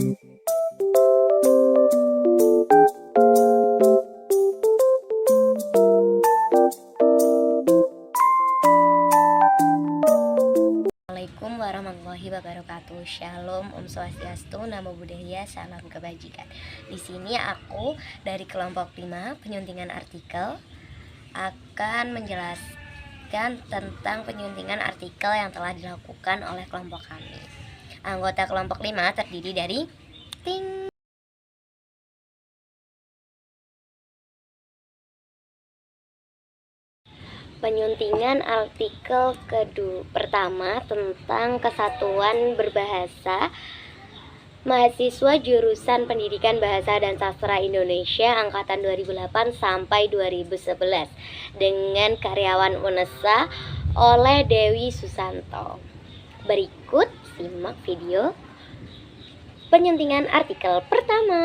Assalamualaikum warahmatullahi wabarakatuh. Shalom, Om Swastiastu, Namo Buddhaya, salam kebajikan. Di sini aku dari kelompok 5 penyuntingan artikel akan menjelaskan tentang penyuntingan artikel yang telah dilakukan oleh kelompok kami. Anggota kelompok 5 terdiri dari penyuntingan artikel pertama tentang kesatuan berbahasa mahasiswa jurusan Pendidikan Bahasa dan Sastra Indonesia angkatan 2008 sampai 2011 dengan karyawan UNESA oleh Dewi Susanto. Berikut simak video penyuntingan artikel pertama.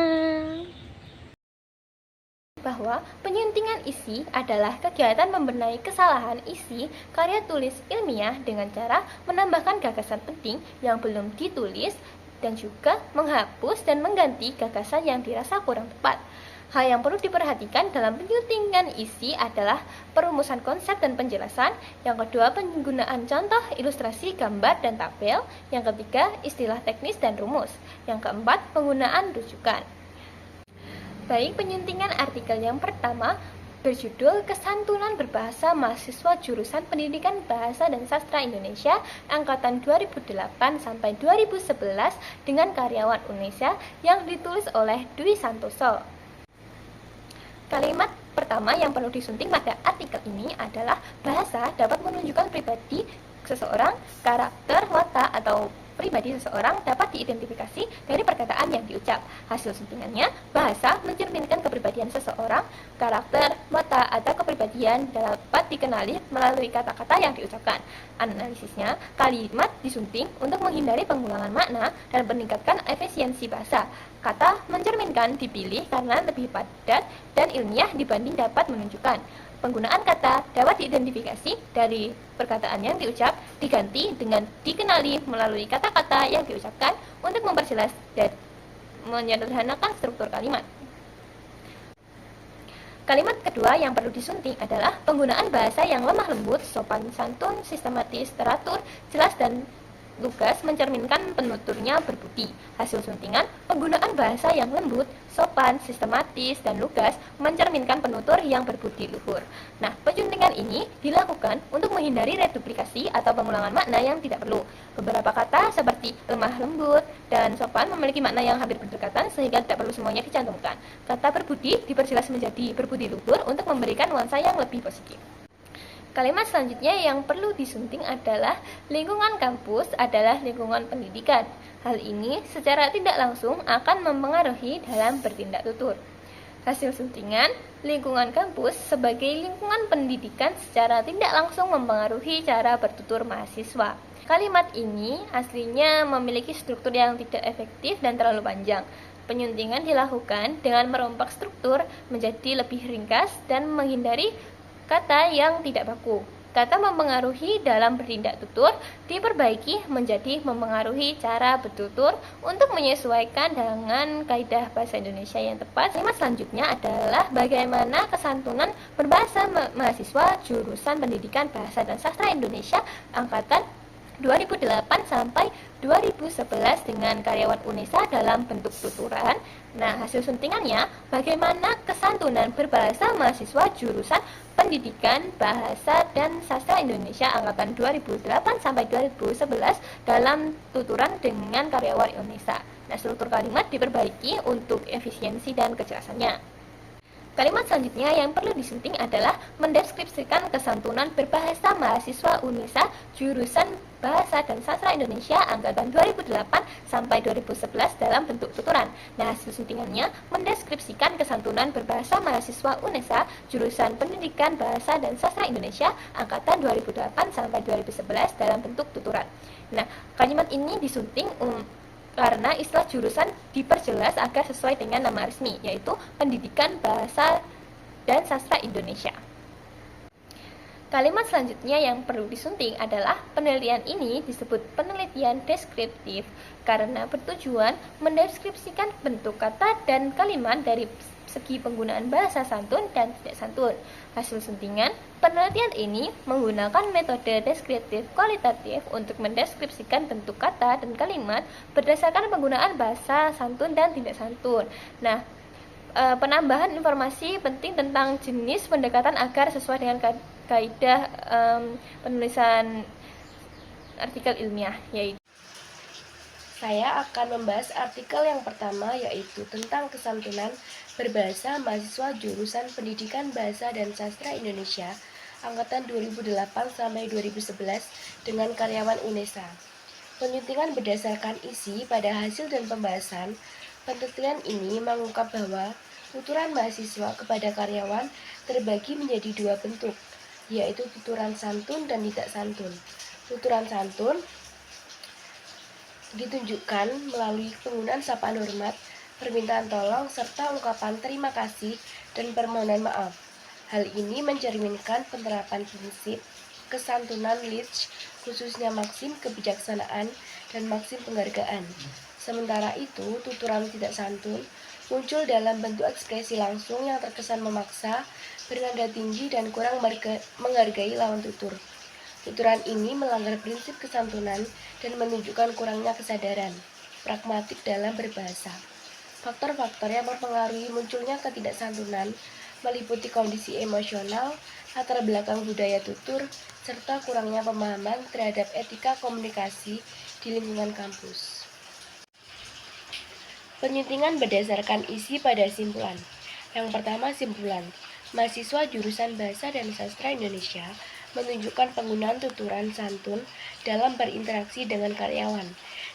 Bahwa penyuntingan isi adalah kegiatan membenahi kesalahan isi karya tulis ilmiah dengan cara menambahkan gagasan penting yang belum ditulis dan juga menghapus dan mengganti gagasan yang dirasa kurang tepat. Hal yang perlu diperhatikan dalam penyuntingan isi adalah perumusan konsep dan penjelasan, yang kedua penggunaan contoh, ilustrasi, gambar, dan tabel, yang ketiga istilah teknis dan rumus, yang keempat penggunaan rujukan. Baik, penyuntingan artikel yang pertama berjudul Kesantunan Berbahasa Mahasiswa Jurusan Pendidikan Bahasa dan Sastra Indonesia angkatan 2008 sampai 2011 dengan karyawan UNESA yang ditulis oleh Dwi Santoso. Kalimat pertama yang perlu disunting pada artikel ini adalah bahasa dapat menunjukkan pribadi seseorang, karakter, watak, atau pribadi seseorang dapat diidentifikasi dari perkataan yang diucap. Hasil suntingannya, bahasa mencerminkan kepribadian seseorang, karakter, watak, atau kepribadian dapat dikenali melalui kata-kata yang diucapkan. Analisisnya, kalimat disunting untuk menghindari pengulangan makna dan meningkatkan efisiensi bahasa. Kata mencerminkan dipilih karena lebih padat dan ilmiah dibanding dapat menunjukkan. Penggunaan kata dapat diidentifikasi dari perkataan yang diucap diganti dengan dikenali melalui kata-kata yang diucapkan untuk memperjelas dan menyederhanakan struktur kalimat. Kalimat kedua yang perlu disunting adalah penggunaan bahasa yang lemah lembut, sopan santun, sistematis, teratur, jelas, dan lugas mencerminkan penuturnya berbudi. Hasil suntingan, penggunaan bahasa yang lembut, sopan, sistematis, dan lugas mencerminkan penutur yang berbudi luhur. Nah, penyuntingan ini dilakukan untuk menghindari reduplikasi atau pengulangan makna yang tidak perlu. Beberapa kata seperti lemah lembut dan sopan memiliki makna yang hampir berdekatan sehingga tidak perlu semuanya dicantumkan. Kata berbudi diperjelas menjadi berbudi luhur untuk memberikan nuansa yang lebih positif. Kalimat selanjutnya yang perlu disunting adalah lingkungan kampus adalah lingkungan pendidikan. Hal ini secara tidak langsung akan mempengaruhi dalam bertindak tutur. Hasil suntingan, lingkungan kampus sebagai lingkungan pendidikan secara tidak langsung mempengaruhi cara bertutur mahasiswa. Kalimat ini aslinya memiliki struktur yang tidak efektif dan terlalu panjang. Penyuntingan dilakukan dengan merompak struktur menjadi lebih ringkas dan menghindari kata yang tidak baku. Kata mempengaruhi dalam bertindak tutur diperbaiki menjadi mempengaruhi cara bertutur untuk menyesuaikan dengan kaidah bahasa Indonesia yang tepat. Kalimat selanjutnya adalah bagaimana kesantunan berbahasa mahasiswa jurusan Pendidikan Bahasa dan Sastra Indonesia angkatan 2008 sampai 2011 dengan karyawan UNESA dalam bentuk tuturan. Nah, hasil suntingannya, bagaimana kesantunan berbahasa mahasiswa jurusan Pendidikan Bahasa dan Sastra Indonesia angkatan 2008 sampai 2011 dalam tuturan dengan karyawan UNESA. Nah, struktur kalimat diperbaiki untuk efisiensi dan kejelasannya. Kalimat selanjutnya yang perlu disunting adalah mendeskripsikan kesantunan berbahasa mahasiswa UNESA jurusan Bahasa dan Sastra Indonesia angkatan 2008 sampai 2011 dalam bentuk tuturan. Nah, hasil suntingannya mendeskripsikan kesantunan berbahasa mahasiswa UNESA jurusan Pendidikan Bahasa dan Sastra Indonesia angkatan 2008 sampai 2011 dalam bentuk tuturan. Nah, kalimat ini disunting karena istilah jurusan diperjelas agar sesuai dengan nama resmi, yaitu Pendidikan Bahasa dan Sastra Indonesia. Kalimat selanjutnya yang perlu disunting adalah penelitian ini disebut penelitian deskriptif karena bertujuan mendeskripsikan bentuk kata dan kalimat dari segi penggunaan bahasa santun dan tidak santun. Hasil suntingan, penelitian ini menggunakan metode deskriptif kualitatif untuk mendeskripsikan bentuk kata dan kalimat berdasarkan penggunaan bahasa santun dan tidak santun. Nah, penambahan informasi penting tentang jenis pendekatan agar sesuai dengan kaidah penulisan artikel ilmiah, yaitu Saya akan membahas artikel yang pertama, yaitu tentang kesantunan berbahasa mahasiswa jurusan Pendidikan Bahasa dan Sastra Indonesia angkatan 2008 sampai 2011 dengan karyawan UNESA. Penyuntingan berdasarkan isi pada hasil dan pembahasan. Penelitian ini mengungkap bahwa tuturan mahasiswa kepada karyawan terbagi menjadi dua bentuk, yaitu tuturan santun dan tidak santun. Tuturan santun ditunjukkan melalui penggunaan sapaan hormat, permintaan tolong, serta ungkapan terima kasih dan permohonan maaf. Hal ini mencerminkan penerapan prinsip kesantunan Leach, khususnya maksim kebijaksanaan dan maksim penghargaan. Sementara itu, tuturan tidak santun muncul dalam bentuk ekspresi langsung yang terkesan memaksa, bernada tinggi, dan kurang menghargai lawan tutur. Tuturan ini melanggar prinsip kesantunan dan menunjukkan kurangnya kesadaran pragmatik dalam berbahasa. Faktor-faktor yang mempengaruhi munculnya ketidaksantunan meliputi kondisi emosional, latar belakang budaya tutur, serta kurangnya pemahaman terhadap etika komunikasi di lingkungan kampus. Penyuntingan berdasarkan isi pada simpulan. Yang pertama, simpulan. Mahasiswa jurusan Bahasa dan Sastra Indonesia menunjukkan penggunaan tuturan santun dalam berinteraksi dengan karyawan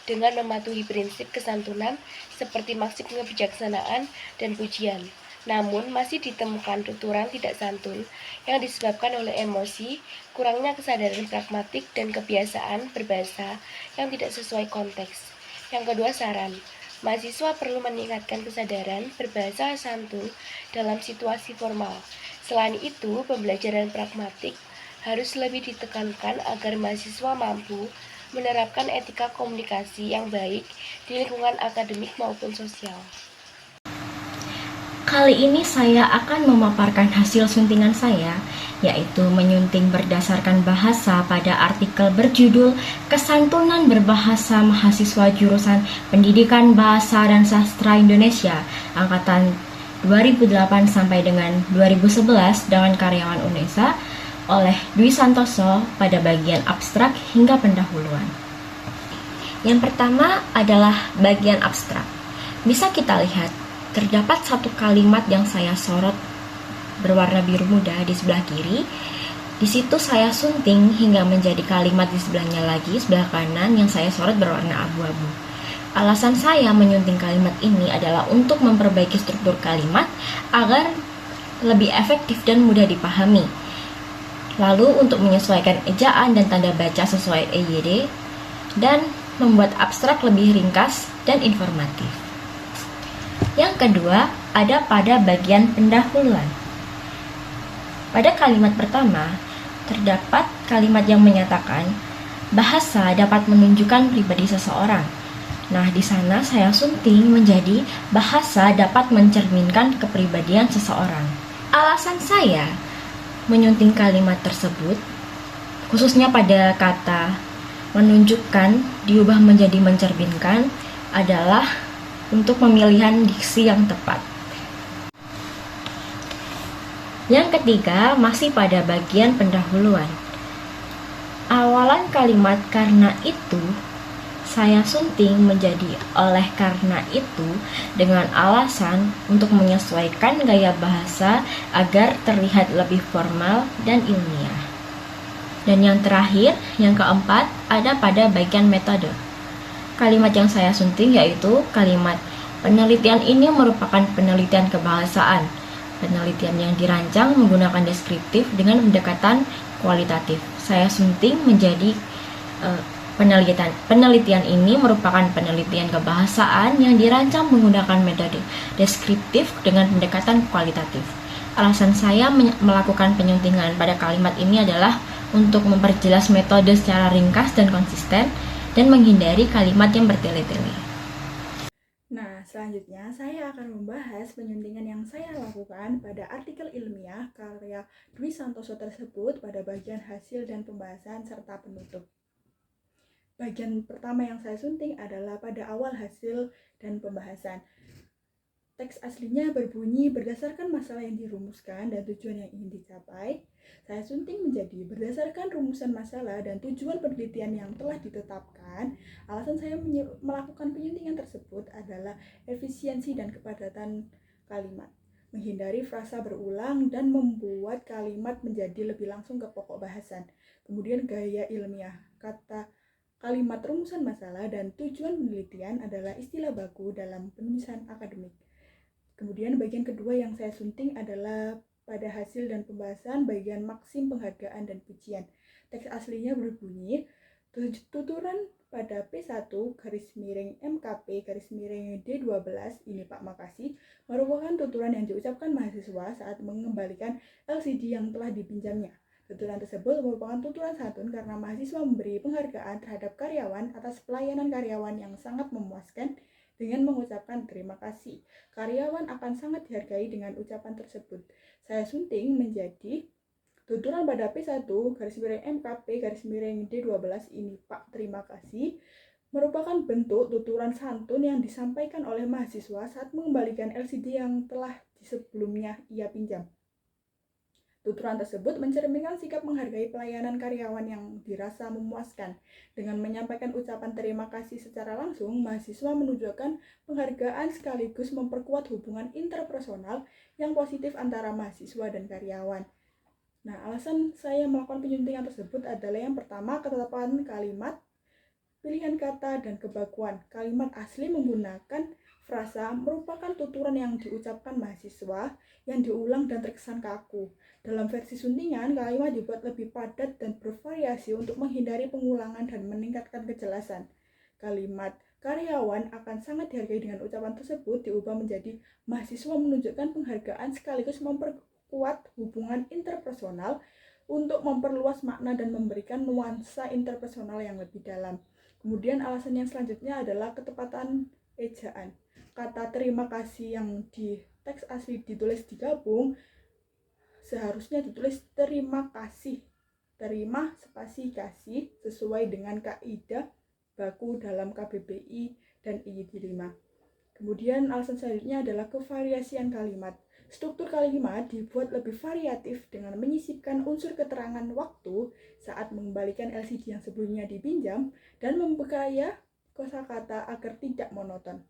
dengan mematuhi prinsip kesantunan seperti maksim kebijaksanaan dan pujian. Namun, masih ditemukan tuturan tidak santun yang disebabkan oleh emosi, kurangnya kesadaran pragmatik, dan kebiasaan berbahasa yang tidak sesuai konteks. Yang kedua, saran. Mahasiswa perlu meningkatkan kesadaran berbahasa santun dalam situasi formal. Selain itu, pembelajaran pragmatik harus lebih ditekankan agar mahasiswa mampu menerapkan etika komunikasi yang baik di lingkungan akademik maupun sosial. Kali ini saya akan memaparkan hasil suntingan saya, yaitu menyunting berdasarkan bahasa pada artikel berjudul Kesantunan Berbahasa Mahasiswa Jurusan Pendidikan Bahasa dan Sastra Indonesia angkatan 2008 sampai dengan 2011 dengan karyawan UNESA oleh Dwi Santoso pada bagian abstrak hingga pendahuluan. Yang pertama adalah bagian abstrak. Bisa kita lihat, terdapat satu kalimat yang saya sorot berwarna biru muda di sebelah kiri. Di situ saya sunting hingga menjadi kalimat di sebelahnya lagi, sebelah kanan yang saya sorot berwarna abu-abu. Alasan saya menyunting kalimat ini adalah untuk memperbaiki struktur kalimat agar lebih efektif dan mudah dipahami. Lalu untuk menyesuaikan ejaan dan tanda baca sesuai EYD dan membuat abstrak lebih ringkas dan informatif. Yang kedua, ada pada bagian pendahuluan. Pada kalimat pertama, terdapat kalimat yang menyatakan bahasa dapat menunjukkan pribadi seseorang. Nah, di sana saya sunting menjadi bahasa dapat mencerminkan kepribadian seseorang. Alasan saya menyunting kalimat tersebut, khususnya pada kata menunjukkan diubah menjadi mencerminkan, adalah untuk pemilihan diksi yang tepat. Yang ketiga, masih pada bagian pendahuluan. Awalan kalimat karena itu saya sunting menjadi oleh karena itu dengan alasan untuk menyesuaikan gaya bahasa agar terlihat lebih formal dan ilmiah. Dan yang terakhir, yang keempat, ada pada bagian metode. Kalimat yang saya sunting yaitu kalimat penelitian ini merupakan penelitian kebahasaan. Penelitian yang dirancang menggunakan deskriptif dengan pendekatan kualitatif. Saya sunting menjadi penelitian ini merupakan penelitian kebahasaan yang dirancang menggunakan metode deskriptif dengan pendekatan kualitatif. Alasan saya melakukan penyuntingan pada kalimat ini adalah untuk memperjelas metode secara ringkas dan konsisten dan menghindari kalimat yang bertele-tele. Nah, selanjutnya saya akan membahas penyuntingan yang saya lakukan pada artikel ilmiah karya Dwi Santoso tersebut pada bagian hasil dan pembahasan serta penutup. Bagian pertama yang saya sunting adalah pada awal hasil dan pembahasan. Teks aslinya berbunyi berdasarkan masalah yang dirumuskan dan tujuan yang ingin dicapai. Saya sunting menjadi berdasarkan rumusan masalah dan tujuan penelitian yang telah ditetapkan. Alasan saya melakukan penyuntingan tersebut adalah efisiensi dan kepadatan kalimat, menghindari frasa berulang dan membuat kalimat menjadi lebih langsung ke pokok bahasan. Kemudian gaya ilmiah, kata kalimat rumusan masalah dan tujuan penelitian adalah istilah baku dalam penulisan akademik. Kemudian bagian kedua yang saya sunting adalah pada hasil dan pembahasan bagian maksim penghargaan dan pujian. Teks aslinya berbunyi, tuturan pada P1 garis miring MKP garis miring D12 ini Pak makasih merupakan tuturan yang diucapkan mahasiswa saat mengembalikan LCD yang telah dipinjamnya. Tuturan tersebut merupakan tuturan santun karena mahasiswa memberi penghargaan terhadap karyawan atas pelayanan karyawan yang sangat memuaskan dengan mengucapkan terima kasih. Karyawan akan sangat dihargai dengan ucapan tersebut. Saya sunting menjadi tuturan pada P1 garis miring MKP garis miring D12 ini Pak terima kasih merupakan bentuk tuturan santun yang disampaikan oleh mahasiswa saat mengembalikan LCD yang telah sebelumnya ia pinjam. Tuturan tersebut mencerminkan sikap menghargai pelayanan karyawan yang dirasa memuaskan. Dengan menyampaikan ucapan terima kasih secara langsung, mahasiswa menunjukkan penghargaan sekaligus memperkuat hubungan interpersonal yang positif antara mahasiswa dan karyawan. Nah, alasan saya melakukan penyuntingan tersebut adalah yang pertama, ketetapan kalimat, pilihan kata, dan kebakuan. Kalimat asli menggunakan frasa merupakan tuturan yang diucapkan mahasiswa yang diulang dan terkesan kaku. Dalam versi suntingan, kalimat dibuat lebih padat dan bervariasi untuk menghindari pengulangan dan meningkatkan kejelasan. Kalimat karyawan akan sangat dihargai dengan ucapan tersebut diubah menjadi mahasiswa menunjukkan penghargaan sekaligus memperkuat hubungan interpersonal untuk memperluas makna dan memberikan nuansa interpersonal yang lebih dalam. Kemudian alasan yang selanjutnya adalah ketepatan ejaan. Kata terima kasih yang di teks asli ditulis digabung seharusnya ditulis terima kasih, terima spasi kasih sesuai dengan kaidah baku dalam KBBI dan IYID 5. Kemudian alasan selanjutnya adalah kevariasian kalimat. Struktur kalimat dibuat lebih variatif dengan menyisipkan unsur keterangan waktu saat mengembalikan LCD yang sebelumnya dipinjam dan memperkaya kosakata agar tidak monoton.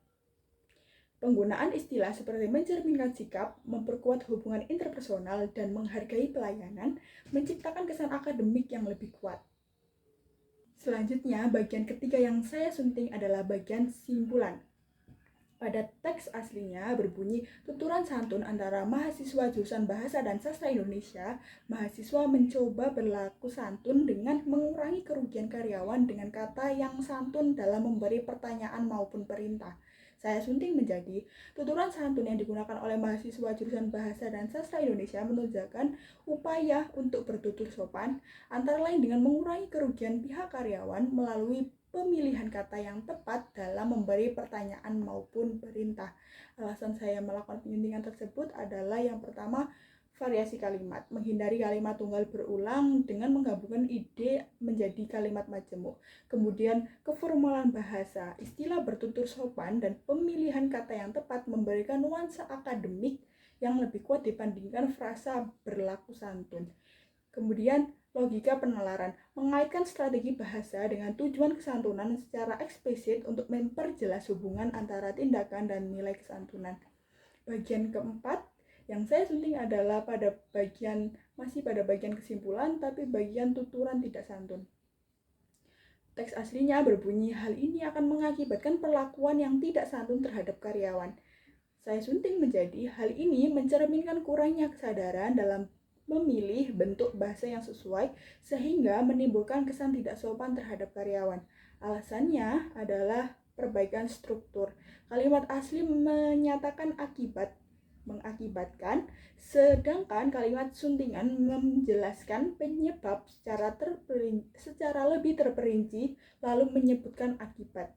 Penggunaan istilah seperti mencerminkan sikap, memperkuat hubungan interpersonal, dan menghargai pelayanan menciptakan kesan akademik yang lebih kuat. Selanjutnya, bagian ketiga yang saya sunting adalah bagian simpulan. Pada teks aslinya berbunyi tuturan santun antara mahasiswa jurusan Bahasa dan Sastra Indonesia. Mahasiswa mencoba berlaku santun dengan mengurangi kerugian karyawan dengan kata yang santun dalam memberi pertanyaan maupun perintah. Saya sunting menjadi tuturan santun yang digunakan oleh mahasiswa jurusan Bahasa dan Sastra Indonesia menunjukkan upaya untuk bertutur sopan, antara lain dengan mengurangi kerugian pihak karyawan melalui pemilihan kata yang tepat dalam memberi pertanyaan maupun perintah. Alasan saya melakukan penyuntingan tersebut adalah yang pertama, variasi kalimat, menghindari kalimat tunggal berulang dengan menggabungkan ide menjadi kalimat majemuk. Kemudian keformalan bahasa, istilah bertutur sopan dan pemilihan kata yang tepat memberikan nuansa akademik yang lebih kuat dibandingkan frasa berlaku santun. Kemudian logika penalaran, mengaitkan strategi bahasa dengan tujuan kesantunan secara eksplisit untuk memperjelas hubungan antara tindakan dan nilai kesantunan. Bagian keempat yang saya sunting adalah masih pada bagian kesimpulan, tapi bagian tuturan tidak santun. Teks aslinya berbunyi, hal ini akan mengakibatkan perlakuan yang tidak santun terhadap karyawan. Saya sunting menjadi, hal ini mencerminkan kurangnya kesadaran dalam memilih bentuk bahasa yang sesuai sehingga menimbulkan kesan tidak sopan terhadap karyawan. Alasannya adalah perbaikan struktur. Kalimat asli menyatakan akibat mengakibatkan, sedangkan kalimat suntingan menjelaskan penyebab secara lebih terperinci lalu menyebutkan akibat.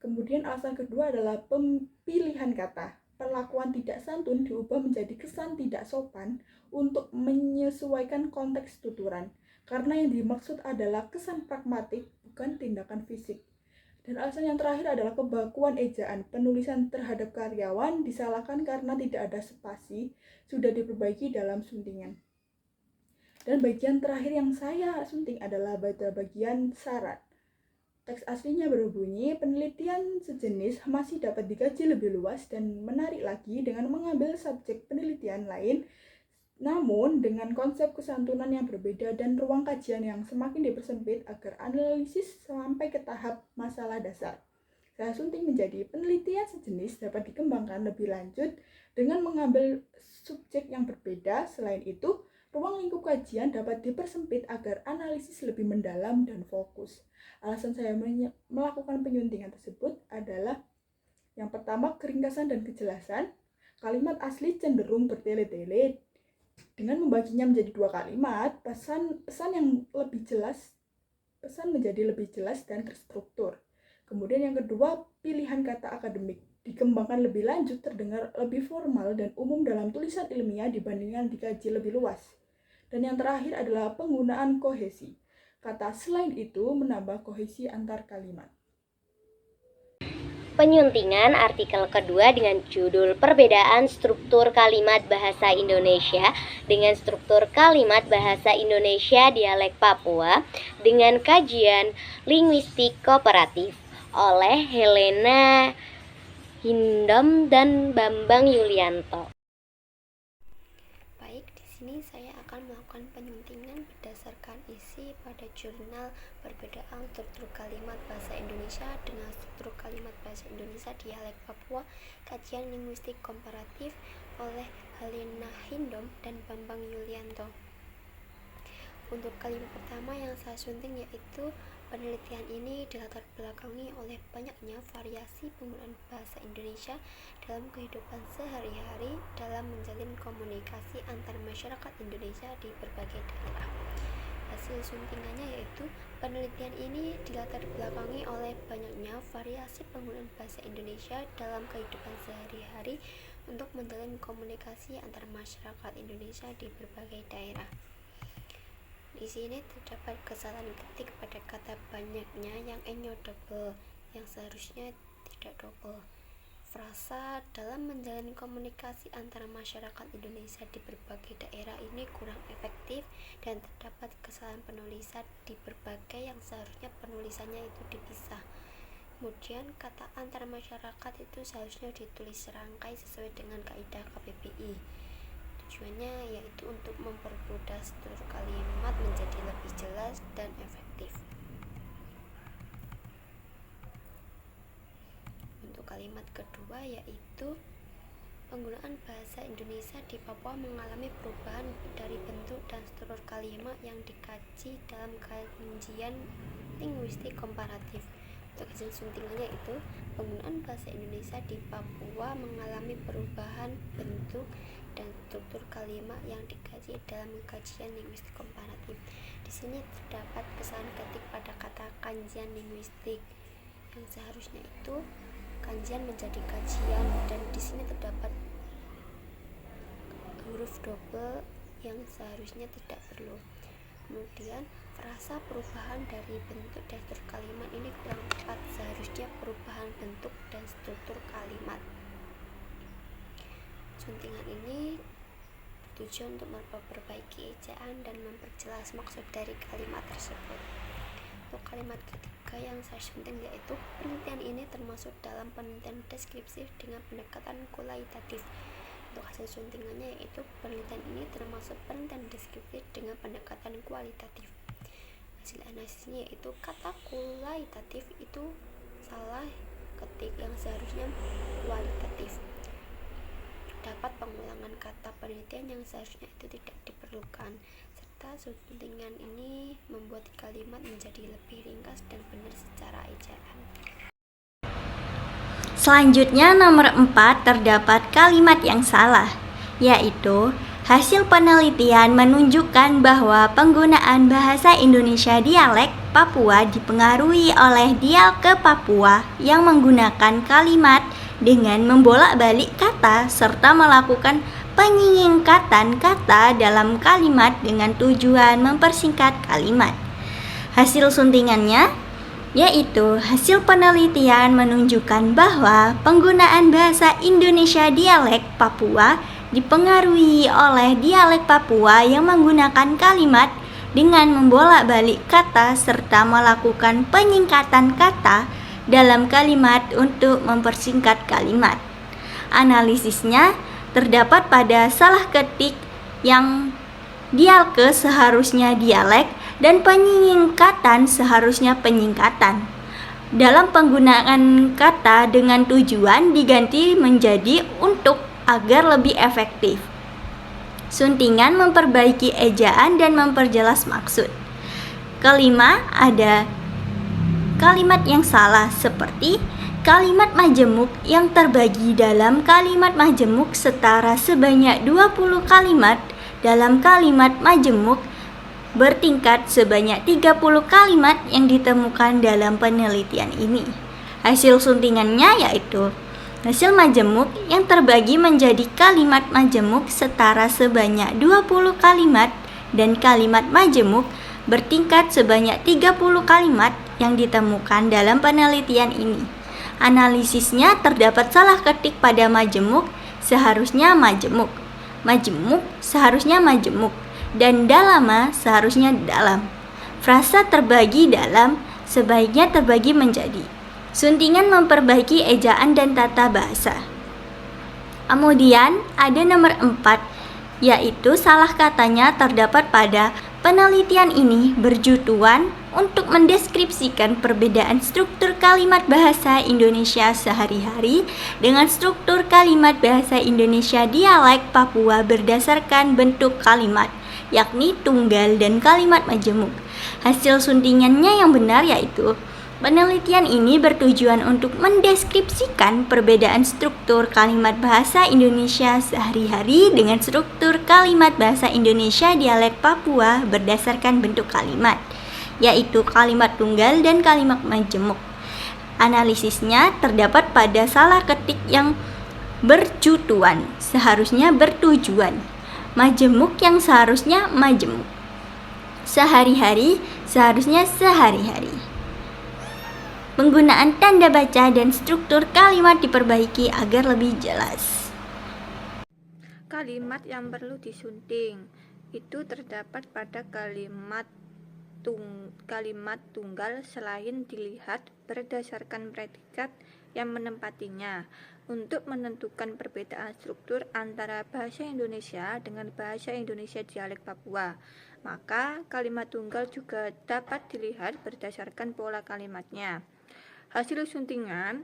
Kemudian alasan kedua adalah pemilihan kata. Perlakuan tidak santun diubah menjadi kesan tidak sopan untuk menyesuaikan konteks tuturan, karena yang dimaksud adalah kesan pragmatik, bukan tindakan fisik. Dan alasan yang terakhir adalah kebakuan ejaan. Penulisan terhadap karyawan disalahkan karena tidak ada spasi, sudah diperbaiki dalam suntingan. Dan bagian terakhir yang saya sunting adalah pada bagian syarat. Teks aslinya berbunyi, penelitian sejenis masih dapat dikaji lebih luas dan menarik lagi dengan mengambil subjek penelitian lain, namun dengan konsep kesantunan yang berbeda dan ruang kajian yang semakin dipersempit agar analisis sampai ke tahap masalah dasar. Saya sunting menjadi penelitian sejenis dapat dikembangkan lebih lanjut dengan mengambil subjek yang berbeda. Selain itu, ruang lingkup kajian dapat dipersempit agar analisis lebih mendalam dan fokus. Alasan saya melakukan penyuntingan tersebut adalah yang pertama, keringkasan dan kejelasan. Kalimat asli cenderung bertele-tele. Dengan membaginya menjadi 2 kalimat, pesan menjadi lebih jelas dan terstruktur. Kemudian yang kedua, pilihan kata akademik dikembangkan lebih lanjut, terdengar lebih formal dan umum dalam tulisan ilmiah dibandingkan dikaji lebih luas. Dan yang terakhir adalah penggunaan kohesi. Kata selain itu menambah kohesi antar kalimat. Penyuntingan artikel kedua dengan judul Perbedaan Struktur Kalimat Bahasa Indonesia dengan Struktur Kalimat Bahasa Indonesia Dialek Papua dengan kajian linguistik kooperatif oleh Helena Hindom dan Bambang Yulianto. Baik, di sini saya akan melakukan penyuntingan berdasarkan isi pada jurnal Perbedaan Struktur Kalimat Bahasa Indonesia dengan Struktur Kalimat Bahasa Indonesia Dialek Papua, kajian linguistik komparatif oleh Helena Hindom dan Bambang Yulianto. Untuk kalimat pertama yang saya sunting yaitu penelitian ini dilatar belakangi oleh banyaknya variasi penggunaan bahasa Indonesia dalam kehidupan sehari-hari dalam menjalin komunikasi antar masyarakat Indonesia di berbagai daerah. Hasil suntingannya yaitu penelitian ini dilatar belakangi oleh banyaknya variasi penggunaan bahasa Indonesia dalam kehidupan sehari-hari untuk menjalin komunikasi antar masyarakat Indonesia di berbagai daerah. Di sini terdapat kesalahan ketik pada kata banyaknya yang nya double, yang seharusnya tidak double. Frasa dalam menjalin komunikasi antara masyarakat Indonesia di berbagai daerah ini kurang efektif dan terdapat kesalahan penulisan di berbagai yang seharusnya penulisannya itu dipisah. Kemudian kata antar masyarakat itu seharusnya ditulis serangkai sesuai dengan kaidah KBBI. Tujuannya yaitu untuk mempermudah struktur kalimat menjadi lebih jelas dan efektif. Untuk kalimat kedua yaitu penggunaan bahasa Indonesia di Papua mengalami perubahan dari bentuk dan struktur kalimat yang dikaji dalam kajian linguistik komparatif. Untuk hasil suntingannya itu penggunaan bahasa Indonesia di Papua mengalami perubahan bentuk dan struktur kalimat yang dikaji dalam kajian linguistik komparatif. Di sini terdapat kesalahan ketik pada kata kajian linguistik yang seharusnya itu kajian menjadi kajian, dan di sini terdapat huruf double yang seharusnya tidak perlu. Kemudian frasa perubahan dari bentuk dan struktur kalimat ini kurang tepat, seharusnya perubahan bentuk dan struktur kalimat. Suntingan ini bertujuan untuk memperbaiki ejaan dan memperjelas maksud dari kalimat tersebut. Untuk kalimat ketiga yang saya sunting yaitu penelitian ini termasuk dalam penelitian deskripsif dengan pendekatan kualitatif. Untuk hasil suntingannya yaitu penelitian ini termasuk penelitian deskriptif dengan pendekatan kualitatif. Hasil analisisnya yaitu kata kualitatif itu salah ketik yang seharusnya kualitatif. Dapat pengulangan kata penelitian yang seharusnya itu tidak diperlukan, serta suntingan ini membuat kalimat menjadi lebih ringkas dan benar secara ejaan. Selanjutnya nomor 4 terdapat kalimat yang salah, yaitu hasil penelitian menunjukkan bahwa penggunaan bahasa Indonesia dialek Papua dipengaruhi oleh dialek Papua yang menggunakan kalimat dengan membolak-balik kata serta melakukan penyingkatan kata dalam kalimat dengan tujuan mempersingkat kalimat. Hasil suntingannya yaitu hasil penelitian menunjukkan bahwa penggunaan bahasa Indonesia dialek Papua dipengaruhi oleh dialek Papua yang menggunakan kalimat dengan membolak-balik kata serta melakukan penyingkatan kata dalam kalimat untuk mempersingkat kalimat. Analisisnya terdapat pada salah ketik yang dialke seharusnya dialek dan penyingkatan seharusnya penyingkatan. Dalam penggunaan kata dengan tujuan diganti menjadi untuk agar lebih efektif. Suntingan memperbaiki ejaan dan memperjelas maksud. Kelima, ada kalimat yang salah seperti kalimat majemuk yang terbagi dalam kalimat majemuk setara sebanyak 20 kalimat dalam kalimat majemuk bertingkat sebanyak 30 kalimat yang ditemukan dalam penelitian ini. Hasil suntingannya yaitu hasil majemuk yang terbagi menjadi kalimat majemuk setara sebanyak 20 kalimat dan kalimat majemuk bertingkat sebanyak 30 kalimat yang ditemukan dalam penelitian ini. Analisisnya terdapat salah ketik pada majemuk seharusnya majemuk, majemuk seharusnya majemuk, dan dalama seharusnya dalam. Frasa terbagi dalam sebaiknya terbagi menjadi. Suntingan memperbaiki ejaan dan tata bahasa. Kemudian ada nomor 4, yaitu salah katanya terdapat pada penelitian ini bertujuan untuk mendeskripsikan perbedaan struktur kalimat bahasa Indonesia sehari-hari dengan struktur kalimat bahasa Indonesia dialek Papua berdasarkan bentuk kalimat, yakni tunggal dan kalimat majemuk. Hasil suntingannya yang benar yaitu penelitian ini bertujuan untuk mendeskripsikan perbedaan struktur kalimat bahasa Indonesia sehari-hari dengan struktur kalimat bahasa Indonesia dialek Papua berdasarkan bentuk kalimat, yaitu kalimat tunggal dan kalimat majemuk. Analisisnya terdapat pada salah ketik yang bertujuan seharusnya bertujuan, majemuk yang seharusnya majemuk, sehari-hari seharusnya sehari-hari. Penggunaan tanda baca dan struktur kalimat diperbaiki agar lebih jelas. Kalimat yang perlu disunting itu terdapat pada kalimat tunggal selain dilihat berdasarkan predikat yang menempatinya. Untuk menentukan perbedaan struktur antara bahasa Indonesia dengan bahasa Indonesia dialek Papua, maka kalimat tunggal juga dapat dilihat berdasarkan pola kalimatnya. Hasil suntingan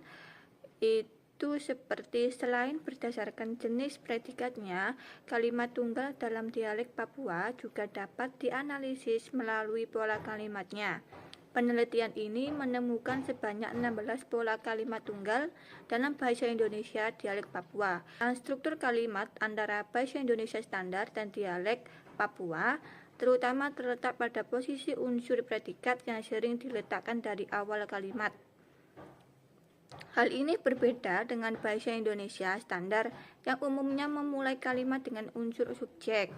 itu seperti selain berdasarkan jenis predikatnya, kalimat tunggal dalam dialek Papua juga dapat dianalisis melalui pola kalimatnya. Penelitian ini menemukan sebanyak 16 pola kalimat tunggal dalam bahasa Indonesia dialek Papua. Struktur kalimat antara bahasa Indonesia standar dan dialek Papua terutama terletak pada posisi unsur predikat yang sering diletakkan dari awal kalimat. Hal ini berbeda dengan bahasa Indonesia standar yang umumnya memulai kalimat dengan unsur subjek.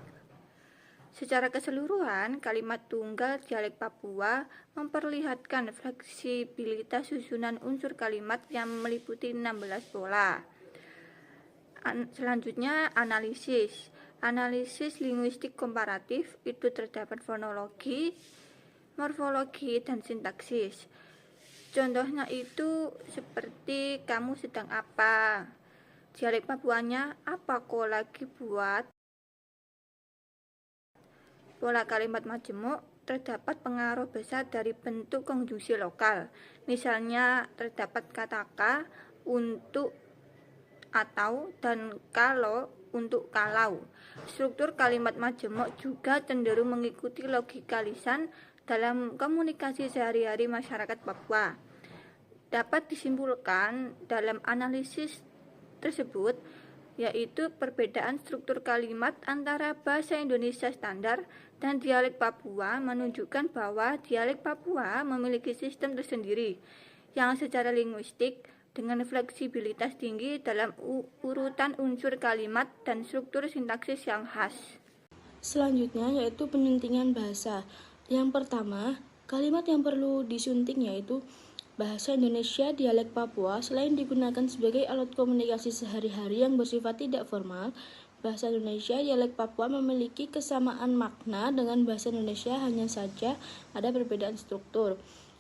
Secara keseluruhan, kalimat tunggal dialek Papua memperlihatkan fleksibilitas susunan unsur kalimat yang meliputi 16 pola. Selanjutnya, analisis. Analisis linguistik komparatif itu terdapat fonologi, morfologi, dan sintaksis. Contohnya itu seperti kamu sedang apa? Dialek Papuanya apa kok lagi buat? Pola kalimat majemuk terdapat pengaruh besar dari bentuk konjungsi lokal. Misalnya terdapat kata ka untuk atau dan kalau untuk kalau. Struktur kalimat majemuk juga cenderung mengikuti logika lisan dalam komunikasi sehari-hari masyarakat Papua. dapat disimpulkan dalam analisis tersebut yaitu perbedaan struktur kalimat antara bahasa Indonesia standar dan dialek Papua menunjukkan bahwa dialek Papua memiliki sistem tersendiri yang secara linguistik dengan fleksibilitas tinggi dalam urutan unsur kalimat dan struktur sintaksis yang khas. Selanjutnya yaitu penyuntingan bahasa. Yang pertama, kalimat yang perlu disunting yaitu bahasa Indonesia dialek Papua. Selain digunakan sebagai alat komunikasi sehari-hari yang bersifat tidak formal, bahasa Indonesia dialek Papua memiliki kesamaan makna dengan bahasa Indonesia, hanya saja ada perbedaan struktur.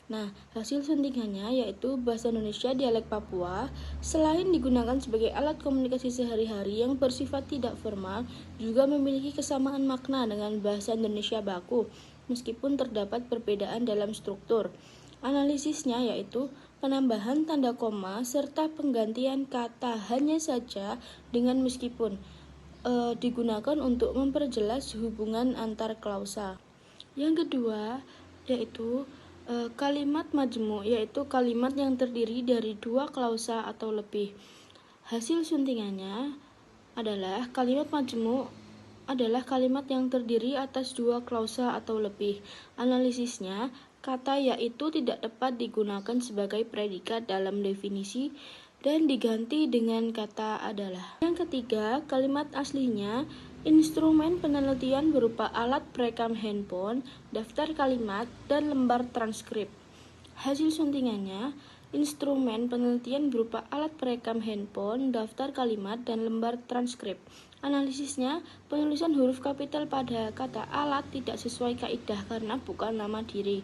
Nah, hasil suntingannya yaitu bahasa Indonesia dialek Papua selain digunakan sebagai alat komunikasi sehari-hari yang bersifat tidak formal, juga memiliki kesamaan makna dengan bahasa Indonesia baku, meskipun terdapat perbedaan dalam struktur. Analisisnya yaitu penambahan tanda koma serta penggantian kata, hanya saja dengan meskipun digunakan untuk memperjelas hubungan antar klausa. Yang kedua yaitu kalimat majmu', yaitu kalimat yang terdiri dari dua klausa atau lebih. Hasil suntingannya adalah kalimat majmu' adalah kalimat yang terdiri atas dua klausa atau lebih. Analisisnya, kata yaitu tidak dapat digunakan sebagai predikat dalam definisi dan diganti dengan kata adalah. Yang ketiga, kalimat aslinya instrumen penelitian berupa alat perekam handphone, daftar kalimat, dan lembar transkrip. Hasil suntingannya, instrumen penelitian berupa alat perekam handphone, daftar kalimat, dan lembar transkrip. Analisisnya, penulisan huruf kapital pada kata alat tidak sesuai kaidah karena bukan nama diri.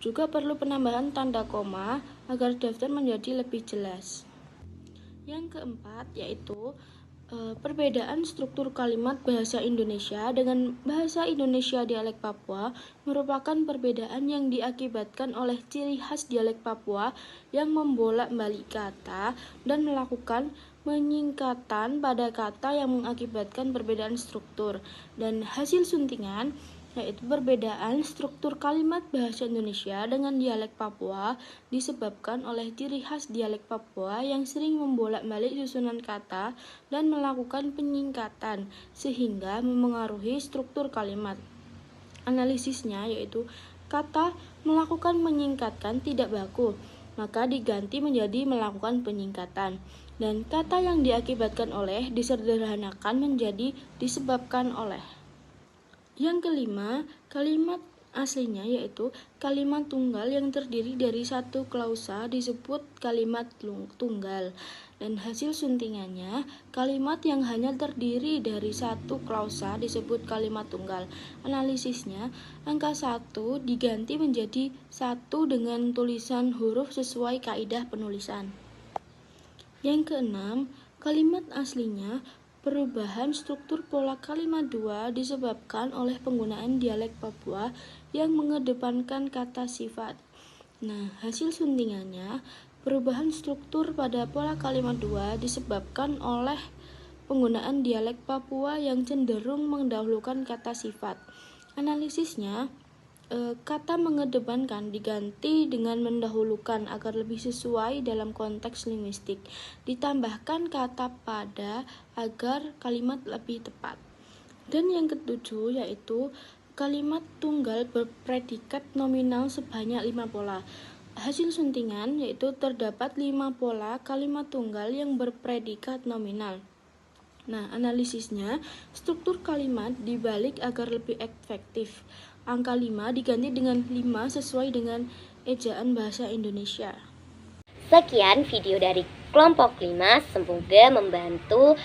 Juga perlu penambahan tanda koma agar daftar menjadi lebih jelas. Yang keempat yaitu perbedaan struktur kalimat bahasa Indonesia dengan bahasa Indonesia dialek Papua merupakan perbedaan yang diakibatkan oleh ciri khas dialek Papua yang membolak-balik kata dan melakukan penyingkatan pada kata yang mengakibatkan perbedaan struktur. Dan hasil suntingan yaitu perbedaan struktur kalimat bahasa Indonesia dengan dialek Papua disebabkan oleh ciri khas dialek Papua yang sering membolak-balik susunan kata dan melakukan penyingkatan sehingga memengaruhi struktur kalimat. Analisisnya yaitu kata melakukan menyingkatkan tidak baku, maka diganti menjadi melakukan penyingkatan, dan kata yang diakibatkan oleh disederhanakan menjadi disebabkan oleh. Yang kelima, kalimat aslinya yaitu kalimat tunggal yang terdiri dari satu klausa disebut kalimat tunggal, dan hasil suntingannya kalimat yang hanya terdiri dari satu klausa disebut kalimat tunggal. Analisisnya, angka 1 diganti menjadi 1 dengan tulisan huruf sesuai kaidah penulisan. Yang keenam, kalimat aslinya perubahan struktur pola kalimat 2 disebabkan oleh penggunaan dialek Papua yang mengedepankan kata sifat. Nah, hasil suntingannya, perubahan struktur pada pola kalimat 2 disebabkan oleh penggunaan dialek Papua yang cenderung mendahulukan kata sifat. Analisisnya, kata mengedepankan diganti dengan mendahulukan agar lebih sesuai dalam konteks linguistik. Ditambahkan kata pada agar kalimat lebih tepat. Dan yang ketujuh yaitu kalimat tunggal berpredikat nominal sebanyak 5 pola. Hasil suntingan yaitu terdapat 5 pola kalimat tunggal yang berpredikat nominal. Nah, analisisnya, struktur kalimat dibalik agar lebih efektif. Angka 5 diganti dengan 5 sesuai dengan ejaan bahasa Indonesia. Sekian video dari kelompok 5, semoga membantu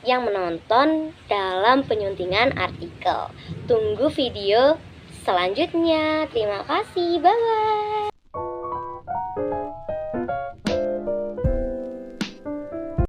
yang menonton dalam penyuntingan artikel. Tunggu video selanjutnya. Terima kasih, bye-bye.